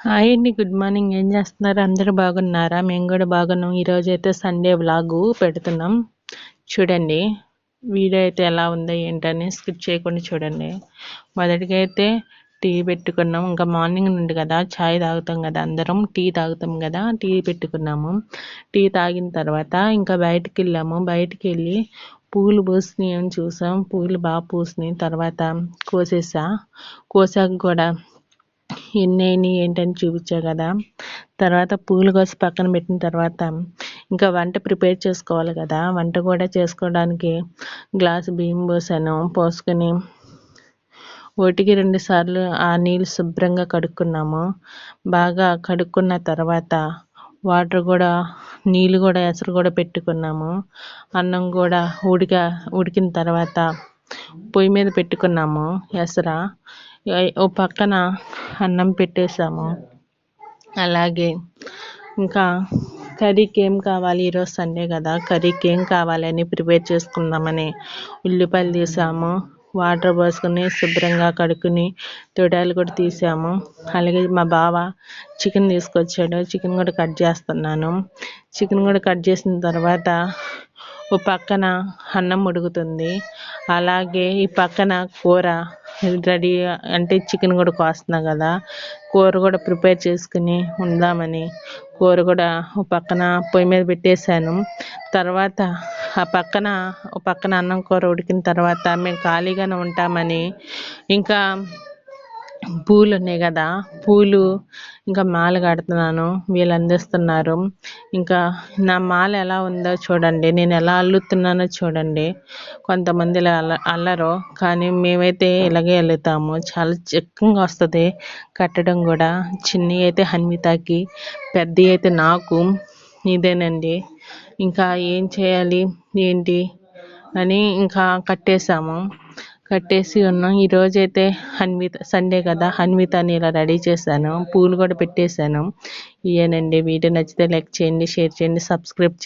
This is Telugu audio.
హాయ్ అండి. Good morning. ఏం చేస్తున్నారు? అందరూ బాగున్నారా? మేము కూడా బాగున్నాం. ఈరోజైతే సండే వ్లాగు పెడుతున్నాం. చూడండి వీడియో అయితే ఎలా ఉందో ఏంటని స్కిప్ చేయకుండా చూడండి. మొదటిగా అయితే టీ పెట్టుకున్నాం. ఇంకా మార్నింగ్ నుండి కదా చాయ్ తాగుతాం కదా, అందరం టీ తాగుతాం కదా, టీ పెట్టుకున్నాము. టీ తాగిన తర్వాత ఇంకా బయటికి వెళ్ళాము. బయటికి వెళ్ళి పూలు పూసినాయి అని చూసాం. పూలు బాగా పూసినాయి. తర్వాత కోసాక కూడా ఎన్ని ఏంటని చూపించా కదా. తర్వాత పూలు కోసి పక్కన పెట్టిన తర్వాత ఇంకా వంట ప్రిపేర్ చేసుకోవాలి కదా. వంట కూడా చేసుకోవడానికి గ్లాసు బియ్యం పోసుకొని ఒకటికి 2 సార్లు ఆ నీళ్ళు శుభ్రంగా కడుక్కున్నాము. బాగా కడుక్కున్న తర్వాత నీళ్ళు కూడా ఎసరు కూడా పెట్టుకున్నాము. అన్నం కూడా ఉడికిన తర్వాత పొయ్యి మీద పెట్టుకున్నాము ఎసర. ఓ పక్కన అన్నం పెట్టేసాము. అలాగే ఇంకా కర్రీకి ఏం కావాలి, ఈరోజు సండే కదా, కర్రీకి ఏం కావాలని ప్రిపేర్ చేసుకుందామని ఉల్లిపాయలు తీసాము. వాటర్ పోసుకొని శుభ్రంగా కడుక్కుని తొడాలు కూడా తీసాము. అలాగే మా బావ చికెన్ తీసుకొచ్చాడు. చికెన్ కూడా కట్ చేస్తున్నాను. చికెన్ కూడా కట్ చేసిన తర్వాత ఓ పక్కన అన్నం ఉడుకుతుంది. అలాగే ఈ పక్కన కూర రెడీ, అంటే చికెన్ కూడా కోస్తున్నా కదా, కూర కూడా ప్రిపేర్ చేసుకుని ఉందామని కూర కూడా ఓ పక్కన పొయ్యి మీద పెట్టేశాను. తర్వాత ఓ పక్కన అన్నం కూర ఉడికిన తర్వాత మేము ఖాళీగానే ఉంటామని ఇంకా పూలు ఉన్నాయి కదా, పూలు ఇంకా మాల కడుతున్నాను. వీళ్ళు అందిస్తున్నారు. ఇంకా నా మాల ఎలా ఉందో చూడండి, నేను ఎలా అల్లుతున్నానో చూడండి. కొంతమంది ఇలా అల్లరు, కానీ మేమైతే ఇలాగే అల్లుతాము. చాలా చిక్కగా వస్తుంది కట్టడం కూడా. చిన్నవి అయితే హన్వితాకి, పెద్దవి అయితే నాకు. ఇదేనండి. ఇంకా ఏం చేయాలి ఏంటి అని ఇంకా కట్టేసి ఉన్నాం. ఈరోజైతే సండే కదా, హన్వితాని ఇలా రెడీ చేశాను. పూలు కూడా పెట్టేశాను. ఇవేనండి. వీడియో నచ్చితే లైక్ చేయండి, షేర్ చేయండి, సబ్స్క్రైబ్ చేయండి.